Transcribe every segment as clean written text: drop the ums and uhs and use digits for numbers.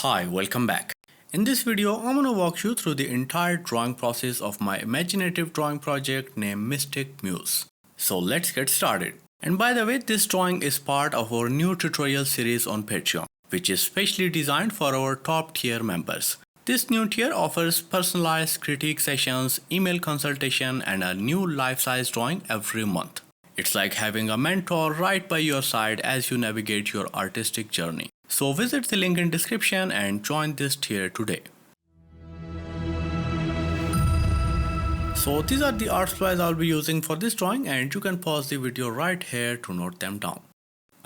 Hi, welcome back. In this video, I'm gonna walk you through the entire drawing process of my imaginative drawing project named Mystic Muse. So let's get started. And by the way, this drawing is part of our new tutorial series on Patreon, which is specially designed for our top tier members. This new tier offers personalized critique sessions, email consultation, and a new life-size drawing every month. It's like having a mentor right by your side as you navigate your artistic journey. So visit the link in description and join this tier today. So these are the art supplies I'll be using for this drawing, and you can pause the video right here to note them down.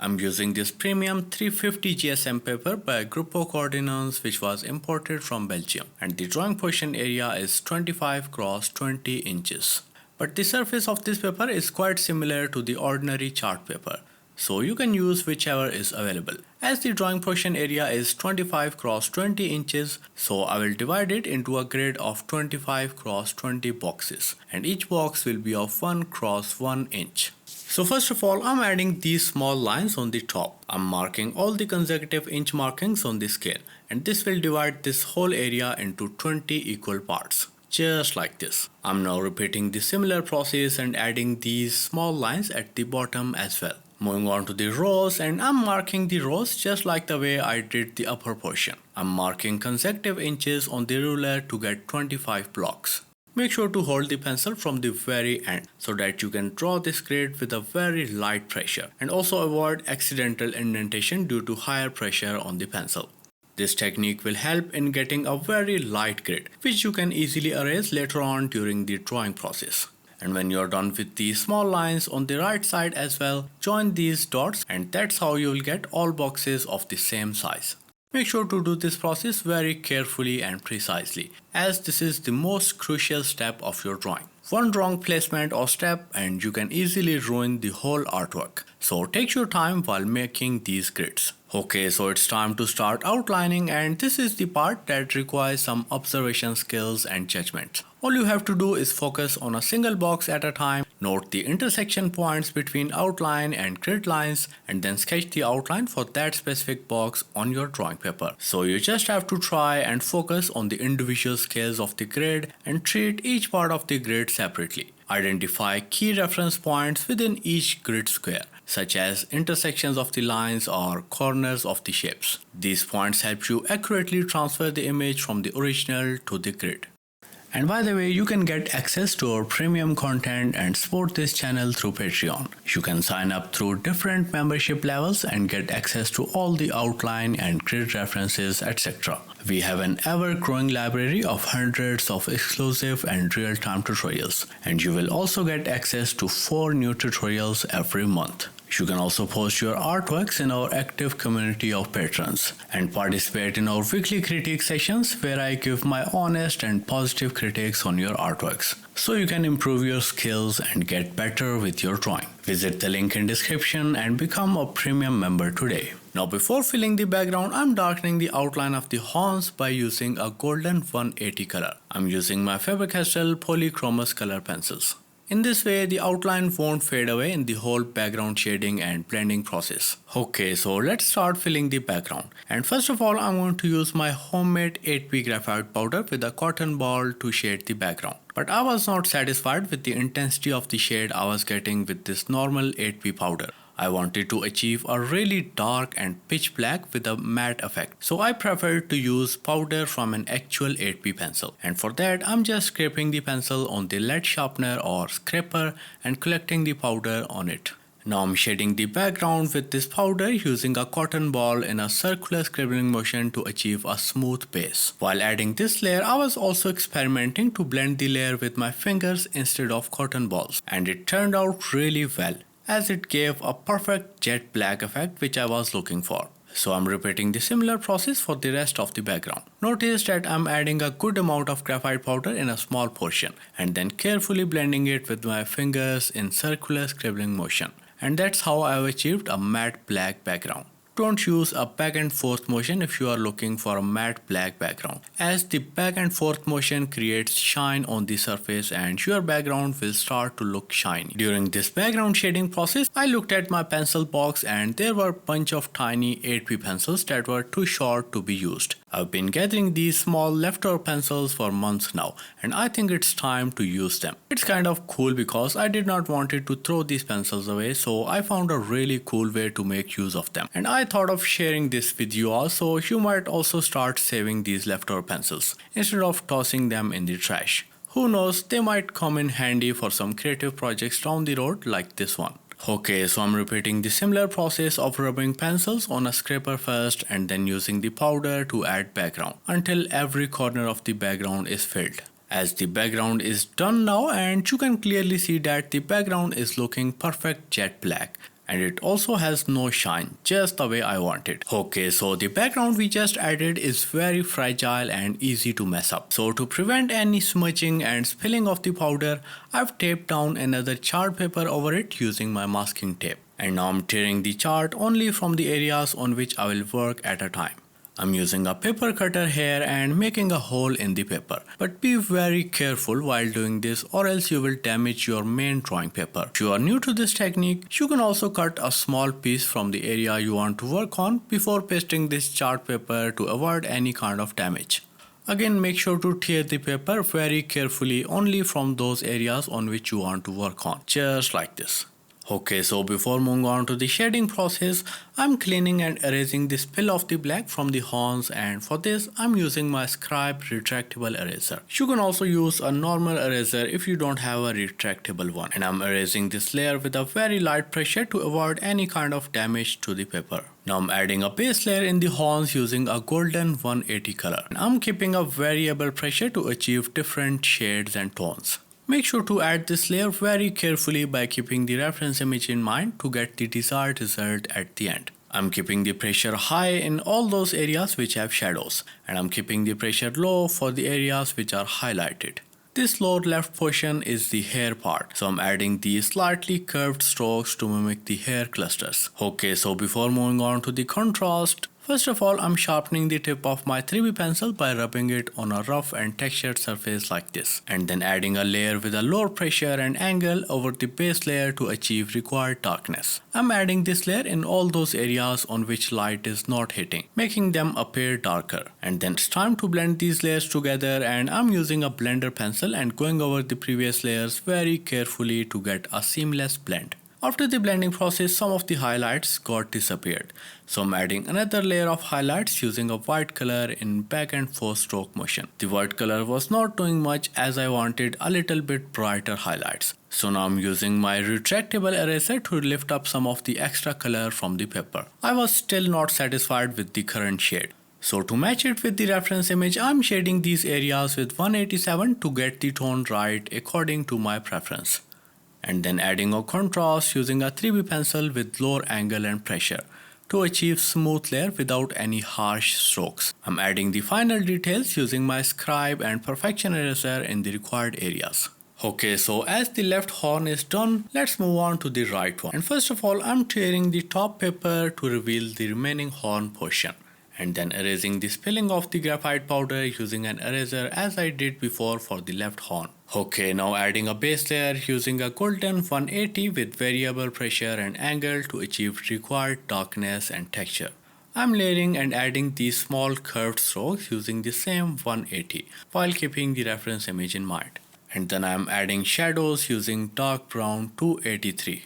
I'm using this premium 350 GSM paper by Gruppo Coordinance, which was imported from Belgium, and the drawing position area is 25 x 20 inches. But the surface of this paper is quite similar to the ordinary chart paper, so you can use whichever is available. As the drawing portion area is 25 x 20 inches, so I will divide it into a grid of 25 x 20 boxes, and each box will be of 1 x 1 inch. So first of all, I'm adding these small lines on the top. I'm marking all the consecutive inch markings on the scale, and this will divide this whole area into 20 equal parts. Just like this. I'm now repeating the similar process and adding these small lines at the bottom as well. Moving on to the rows, and I'm marking the rows just like the way I did the upper portion. I'm marking consecutive inches on the ruler to get 25 blocks. Make sure to hold the pencil from the very end so that you can draw this grid with a very light pressure, and also avoid accidental indentation due to higher pressure on the pencil. This technique will help in getting a very light grid, which you can easily erase later on during the drawing process. And when you're done with the small lines on the right side as well, join these dots, and that's how you will get all boxes of the same size. Make sure to do this process very carefully and precisely, as this is the most crucial step of your drawing. One wrong placement or step and you can easily ruin the whole artwork. So take your time while making these grids. Okay, so it's time to start outlining, and this is the part that requires some observation skills and judgment. All you have to do is focus on a single box at a time, note the intersection points between outline and grid lines, and then sketch the outline for that specific box on your drawing paper. So you just have to try and focus on the individual scales of the grid and treat each part of the grid separately. Identify key reference points within each grid square, such as intersections of the lines or corners of the shapes. These points help you accurately transfer the image from the original to the grid. And by the way, you can get access to our premium content and support this channel through Patreon. You can sign up through different membership levels and get access to all the outline and grid references, etc. We have an ever-growing library of hundreds of exclusive and real-time tutorials, and you will also get access to 4 new tutorials every month. You can also post your artworks in our active community of patrons and participate in our weekly critique sessions where I give my honest and positive critiques on your artworks, so you can improve your skills and get better with your drawing. Visit the link in description and become a premium member today. Now before filling the background, I'm darkening the outline of the horns by using a golden 180 color. I'm using my Faber-Castell Polychromos color pencils. In this way, the outline won't fade away in the whole background shading and blending process. Okay, so let's start filling the background. And first of all, I'm going to use my homemade 8p graphite powder with a cotton ball to shade the background. But I was not satisfied with the intensity of the shade I was getting with this normal 8p powder. I wanted to achieve a really dark and pitch black with a matte effect, so I preferred to use powder from an actual 8p pencil, and for that I'm just scraping the pencil on the lead sharpener or scraper and collecting the powder on it. Now I'm shading the background with this powder using a cotton ball in a circular scribbling motion to achieve a smooth base. While adding this layer, I was also experimenting to blend the layer with my fingers instead of cotton balls, and it turned out really well, as it gave a perfect jet black effect which I was looking for. So I'm repeating the similar process for the rest of the background. Notice that I'm adding a good amount of graphite powder in a small portion and then carefully blending it with my fingers in circular scribbling motion. And that's how I've achieved a matte black background. Don't use a back and forth motion if you are looking for a matte black background, as the back and forth motion creates shine on the surface and your background will start to look shiny. During this background shading process, I looked at my pencil box and there were a bunch of tiny 8p pencils that were too short to be used. I've been gathering these small leftover pencils for months now, and I think it's time to use them. It's kind of cool because I did not want to throw these pencils away, so I found a really cool way to make use of them. And I thought of sharing this with you all, so you might also start saving these leftover pencils instead of tossing them in the trash. Who knows, they might come in handy for some creative projects down the road like this one. Okay, so I'm repeating the similar process of rubbing pencils on a scraper first and then using the powder to add background until every corner of the background is filled. As the background is done now, and you can clearly see that the background is looking perfect jet black. And it also has no shine, just the way I want it. Okay, so the background we just added is very fragile and easy to mess up. So to prevent any smudging and spilling of the powder, I've taped down another chart paper over it using my masking tape. And now I'm tearing the chart only from the areas on which I will work at a time. I'm using a paper cutter here and making a hole in the paper. But be very careful while doing this or else you will damage your main drawing paper. If you are new to this technique, you can also cut a small piece from the area you want to work on before pasting this chart paper to avoid any kind of damage. Again, make sure to tear the paper very carefully only from those areas on which you want to work on, just like this. Okay, so before moving on to the shading process, I'm cleaning and erasing the spill of the black from the horns, and for this I'm using my Scribe retractable eraser. You can also use a normal eraser if you don't have a retractable one. And I'm erasing this layer with a very light pressure to avoid any kind of damage to the paper. Now I'm adding a base layer in the horns using a golden 180 color. And I'm keeping a variable pressure to achieve different shades and tones. Make sure to add this layer very carefully by keeping the reference image in mind to get the desired result at the end. I'm keeping the pressure high in all those areas which have shadows, and I'm keeping the pressure low for the areas which are highlighted. This lower left portion is the hair part, so I'm adding these slightly curved strokes to mimic the hair clusters. Okay, so before moving on to the contrast, first of all, I'm sharpening the tip of my 3B pencil by rubbing it on a rough and textured surface like this, and then adding a layer with a lower pressure and angle over the base layer to achieve required darkness. I'm adding this layer in all those areas on which light is not hitting, making them appear darker. And then it's time to blend these layers together, and I'm using a blender pencil and going over the previous layers very carefully to get a seamless blend. After the blending process, some of the highlights got disappeared. So I'm adding another layer of highlights using a white color in back and forth stroke motion. The white color was not doing much as I wanted a little bit brighter highlights. So now I'm using my retractable eraser to lift up some of the extra color from the paper. I was still not satisfied with the current shade. So to match it with the reference image, I'm shading these areas with 187 to get the tone right according to my preference. And then adding a contrast using a 3B pencil with lower angle and pressure to achieve smooth layer without any harsh strokes. I'm adding the final details using my Scribe and Perfection eraser in the required areas. Okay, so as the left horn is done, let's move on to the right one. And first of all, I'm tearing the top paper to reveal the remaining horn portion, and then erasing the spilling of the graphite powder using an eraser as I did before for the left horn. Okay, now adding a base layer using a golden 180 with variable pressure and angle to achieve required darkness and texture. I'm layering and adding these small curved strokes using the same 180 while keeping the reference image in mind. And then I'm adding shadows using dark brown 283.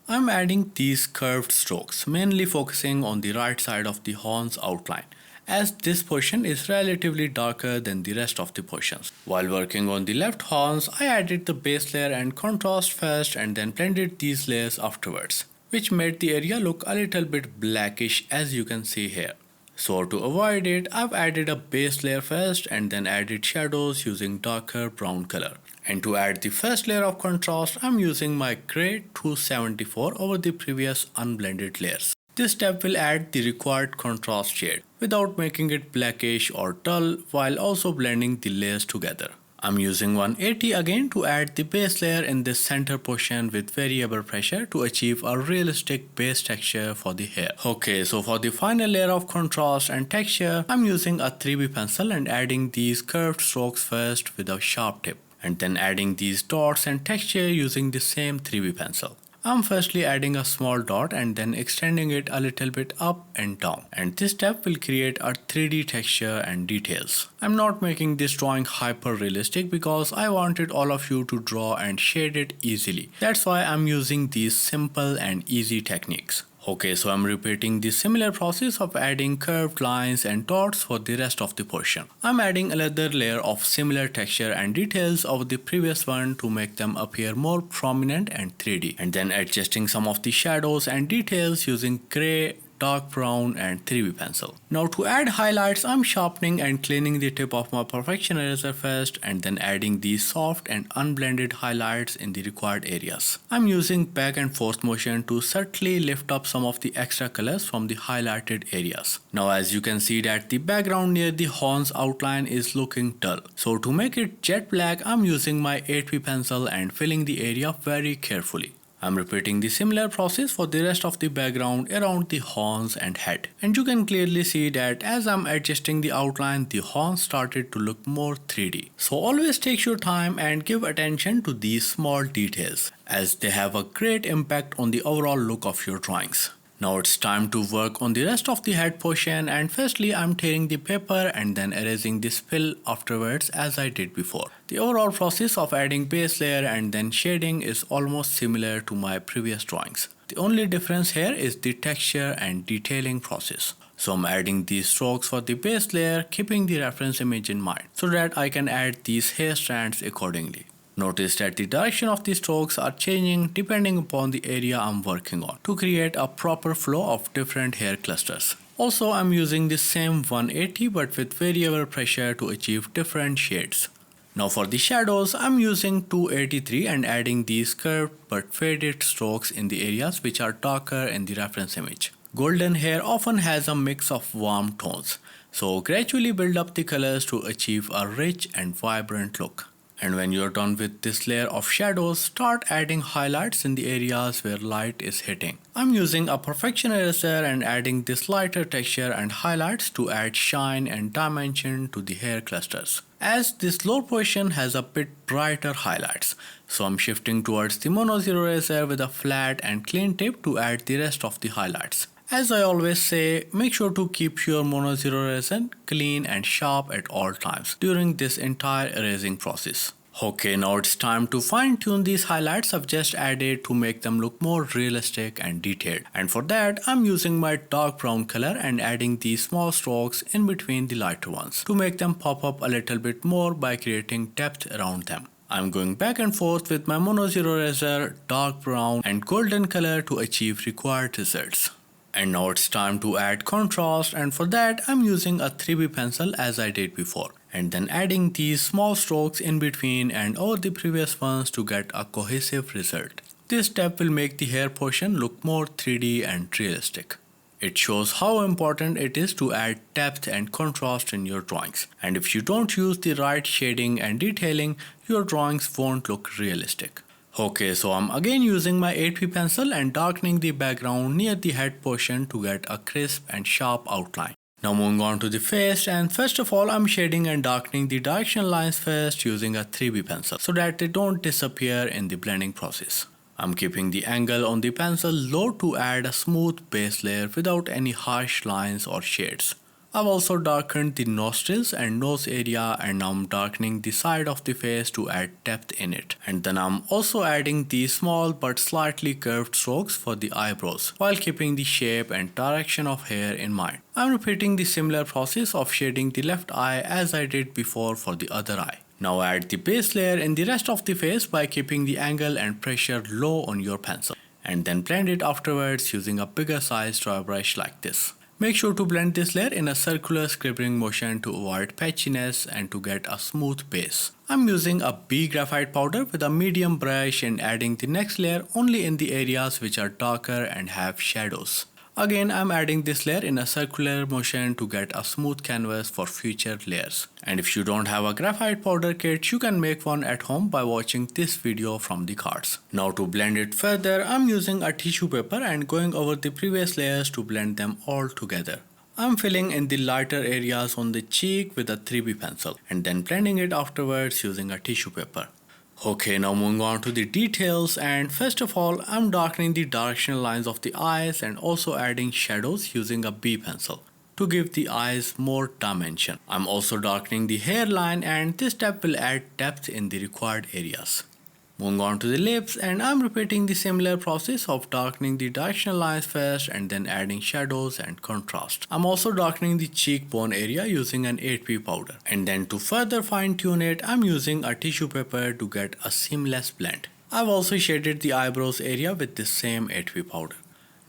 I'm adding these curved strokes, mainly focusing on the right side of the horn's outline, as this portion is relatively darker than the rest of the portions. While working on the left horns, I added the base layer and contrast first and then blended these layers afterwards, which made the area look a little bit blackish as you can see here. So to avoid it, I've added a base layer first and then added shadows using darker brown color. And to add the first layer of contrast, I'm using my gray 274 over the previous unblended layers. This step will add the required contrast shade without making it blackish or dull while also blending the layers together. I'm using 180 again to add the base layer in this center portion with variable pressure to achieve a realistic base texture for the hair. Okay, so for the final layer of contrast and texture, I'm using a 3B pencil and adding these curved strokes first with a sharp tip, and then adding these dots and texture using the same 3B pencil. I'm firstly adding a small dot and then extending it a little bit up and down. And this step will create a 3D texture and details. I'm not making this drawing hyper realistic because I wanted all of you to draw and shade it easily. That's why I'm using these simple and easy techniques. Okay, so I'm repeating the similar process of adding curved lines and dots for the rest of the portion. I'm adding another layer of similar texture and details of the previous one to make them appear more prominent and 3D, and then adjusting some of the shadows and details using gray, dark brown and 3B pencil. Now to add highlights, I'm sharpening and cleaning the tip of my perfection eraser first and then adding these soft and unblended highlights in the required areas. I'm using back and forth motion to subtly lift up some of the extra colors from the highlighted areas. Now as you can see that the background near the horns outline is looking dull. So to make it jet black, I'm using my 8B pencil and filling the area very carefully. I'm repeating the similar process for the rest of the background around the horns and head. And you can clearly see that as I'm adjusting the outline, the horns started to look more 3D. So always take your time and give attention to these small details, as they have a great impact on the overall look of your drawings. Now it's time to work on the rest of the head portion, and firstly I'm tearing the paper and then erasing this fill afterwards as I did before. The overall process of adding base layer and then shading is almost similar to my previous drawings. The only difference here is the texture and detailing process. So I'm adding these strokes for the base layer, keeping the reference image in mind so that I can add these hair strands accordingly. Notice that the direction of the strokes are changing depending upon the area I'm working on to create a proper flow of different hair clusters. Also, I'm using the same 180 but with variable pressure to achieve different shades. Now for the shadows, I'm using 283 and adding these curved but faded strokes in the areas which are darker in the reference image. Golden hair often has a mix of warm tones, so gradually build up the colors to achieve a rich and vibrant look. And when you're done with this layer of shadows, start adding highlights in the areas where light is hitting. I'm using a perfection eraser and adding this lighter texture and highlights to add shine and dimension to the hair clusters, as this lower portion has a bit brighter highlights. So I'm shifting towards the mono zero eraser with a flat and clean tip to add the rest of the highlights. As I always say, make sure to keep your mono zero eraser clean and sharp at all times during this entire erasing process. Okay, now it's time to fine tune these highlights I've just added to make them look more realistic and detailed. And for that, I'm using my dark brown color and adding these small strokes in between the lighter ones to make them pop up a little bit more by creating depth around them. I'm going back and forth with my mono zero eraser, dark brown and golden color to achieve required results. And now it's time to add contrast, and for that I'm using a 3B pencil as I did before, and then adding these small strokes in between and over the previous ones to get a cohesive result. This step will make the hair portion look more 3D and realistic. It shows how important it is to add depth and contrast in your drawings, and if you don't use the right shading and detailing, your drawings won't look realistic. Okay, so I'm again using my 8B pencil and darkening the background near the head portion to get a crisp and sharp outline. Now moving on to the face, and first of all I'm shading and darkening the directional lines first using a 3B pencil so that they don't disappear in the blending process. I'm keeping the angle on the pencil low to add a smooth base layer without any harsh lines or shades. I've also darkened the nostrils and nose area, and now I'm darkening the side of the face to add depth in it. And then I'm also adding these small but slightly curved strokes for the eyebrows while keeping the shape and direction of hair in mind. I'm repeating the similar process of shading the left eye as I did before for the other eye. Now add the base layer in the rest of the face by keeping the angle and pressure low on your pencil, and then blend it afterwards using a bigger size dry brush like this. Make sure to blend this layer in a circular scribbling motion to avoid patchiness and to get a smooth base. I'm using a B graphite powder with a medium brush and adding the next layer only in the areas which are darker and have shadows. Again, I'm adding this layer in a circular motion to get a smooth canvas for future layers. And if you don't have a graphite powder kit, you can make one at home by watching this video from the cards. Now to blend it further, I'm using a tissue paper and going over the previous layers to blend them all together. I'm filling in the lighter areas on the cheek with a 3B pencil and then blending it afterwards using a tissue paper. Okay, now moving on to the details, and first of all I'm darkening the directional lines of the eyes and also adding shadows using a B pencil to give the eyes more dimension. I'm also darkening the hairline, and this step will add depth in the required areas. Moving on to the lips, and I'm repeating the similar process of darkening the directional lines first and then adding shadows and contrast. I'm also darkening the cheekbone area using an 8p powder, and then to further fine tune it I'm using a tissue paper to get a seamless blend. I've also shaded the eyebrows area with this same 8p powder.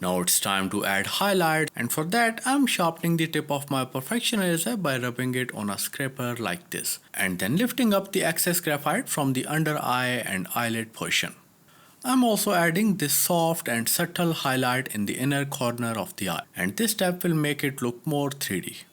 Now it's time to add highlight, and for that I'm sharpening the tip of my perfection eraser by rubbing it on a scraper like this and then lifting up the excess graphite from the under eye and eyelid portion. I'm also adding this soft and subtle highlight in the inner corner of the eye, and this step will make it look more 3D.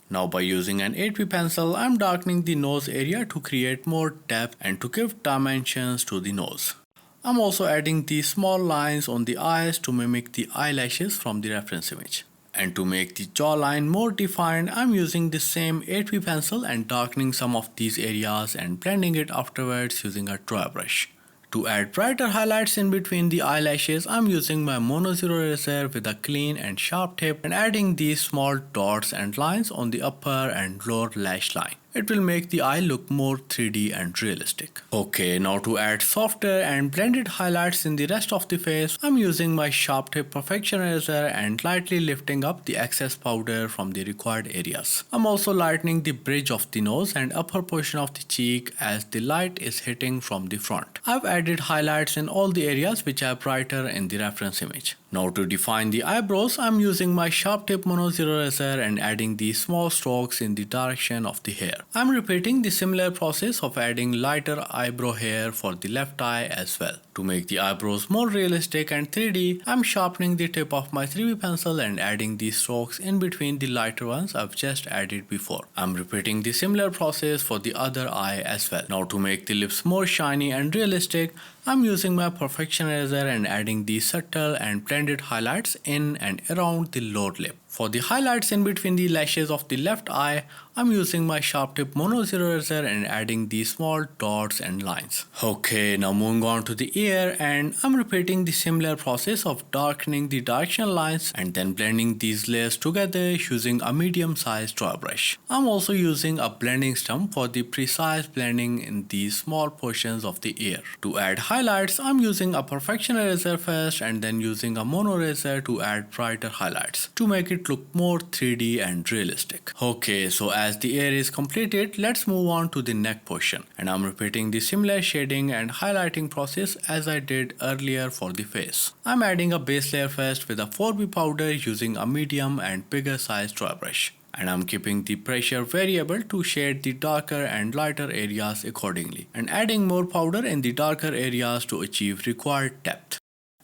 Now by using an 8p pencil I'm darkening the nose area to create more depth and to give dimensions to the nose. I'm also adding these small lines on the eyes to mimic the eyelashes from the reference image. And to make the jawline more defined, I'm using the same 8p pencil and darkening some of these areas and blending it afterwards using a dry brush. To add brighter highlights in between the eyelashes, I'm using my Mono Zero eraser with a clean and sharp tip and adding these small dots and lines on the upper and lower lash line. It will make the eye look more 3D and realistic. Okay, now to add softer and blended highlights in the rest of the face, I'm using my sharp tip perfection eraser and lightly lifting up the excess powder from the required areas. I'm also lightening the bridge of the nose and upper portion of the cheek as the light is hitting from the front. I've added highlights in all the areas which are brighter in the reference image. Now to define the eyebrows, I'm using my sharp tip Mono Zero eraser and adding these small strokes in the direction of the hair. I'm repeating the similar process of adding lighter eyebrow hair for the left eye as well. To make the eyebrows more realistic and 3D, I'm sharpening the tip of my 3B pencil and adding these strokes in between the lighter ones I've just added before. I'm repeating the similar process for the other eye as well. Now to make the lips more shiny and realistic, I'm using my perfection eraser and adding these subtle and blended highlights in and around the lower lip. For the highlights in between the lashes of the left eye, I'm using my sharp tip Mono Zero eraser and adding these small dots and lines. Okay, now moving on to the ear, and I'm repeating the similar process of darkening the directional lines and then blending these layers together using a medium sized dry brush. I'm also using a blending stump for the precise blending in these small portions of the ear. To add highlights, I'm using a perfection eraser first and then using a mono eraser to add brighter highlights to make it look more 3D and realistic. Okay, so as the ear is completed, let's move on to the neck portion, and I'm repeating the similar shading and highlighting process as I did earlier for the face. I'm adding a base layer first with a 4B powder using a medium and bigger size dry brush, and I'm keeping the pressure variable to shade the darker and lighter areas accordingly, and adding more powder in the darker areas to achieve required depth,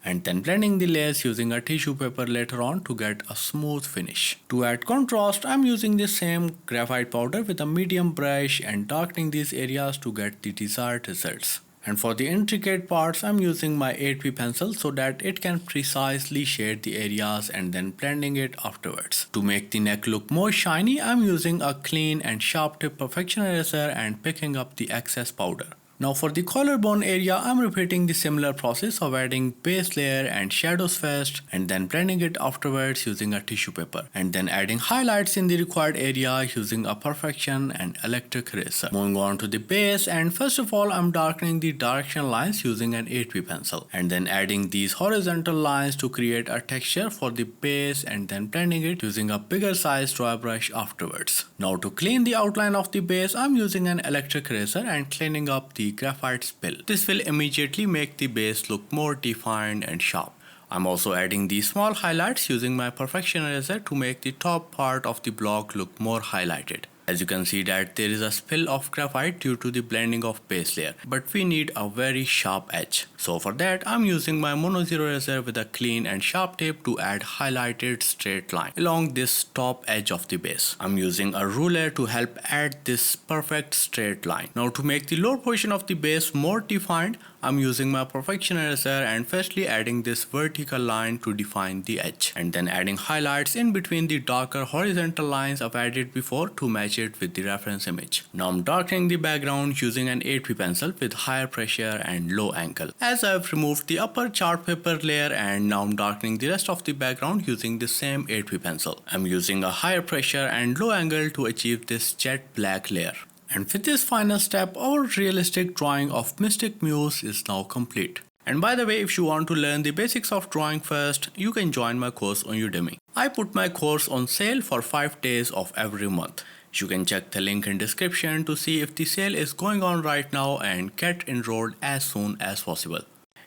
and then blending the layers using a tissue paper later on to get a smooth finish. To add contrast, I'm using the same graphite powder with a medium brush and darkening these areas to get the desired results. And for the intricate parts, I'm using my 8B pencil so that it can precisely shade the areas and then blending it afterwards. To make the neck look more shiny, I'm using a clean and sharp tip perfection eraser and picking up the excess powder. Now for the collarbone area, I'm repeating the similar process of adding base layer and shadows first and then blending it afterwards using a tissue paper, and then adding highlights in the required area using a perfection and electric eraser. Moving on to the base, and first of all I'm darkening the directional lines using an 8B pencil and then adding these horizontal lines to create a texture for the base and then blending it using a bigger size dry brush afterwards. Now to clean the outline of the base, I'm using an electric eraser and cleaning up the graphite spill. This will immediately make the base look more defined and sharp. I'm also adding these small highlights using my perfection eraser to make the top part of the block look more highlighted. As you can see that there is a spill of graphite due to the blending of base layer, but we need a very sharp edge. So for that I'm using my Mono Zero eraser with a clean and sharp tip to add highlighted straight line along this top edge of the base. I'm using a ruler to help add this perfect straight line. Now to make the lower portion of the base more defined, I'm using my perfection eraser and firstly adding this vertical line to define the edge, and then adding highlights in between the darker horizontal lines I've added before to match match it with the reference image. Now I'm darkening the background using an 8p pencil with higher pressure and low angle. As I've removed the upper chart paper layer, and now I'm darkening the rest of the background using the same 8p pencil. I'm using a higher pressure and low angle to achieve this jet black layer. And with this final step, our realistic drawing of Mystic Muse is now complete. And by the way, if you want to learn the basics of drawing first, you can join my course on Udemy. I put my course on sale for 5 days of every month. You can check the link in description to see if the sale is going on right now and get enrolled as soon as possible.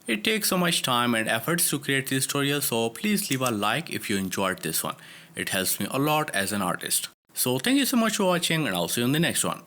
It takes so much time and efforts to create this tutorial, so please leave a like if you enjoyed this one. It helps me a lot as an artist. So thank you so much for watching, and I'll see you in the next one.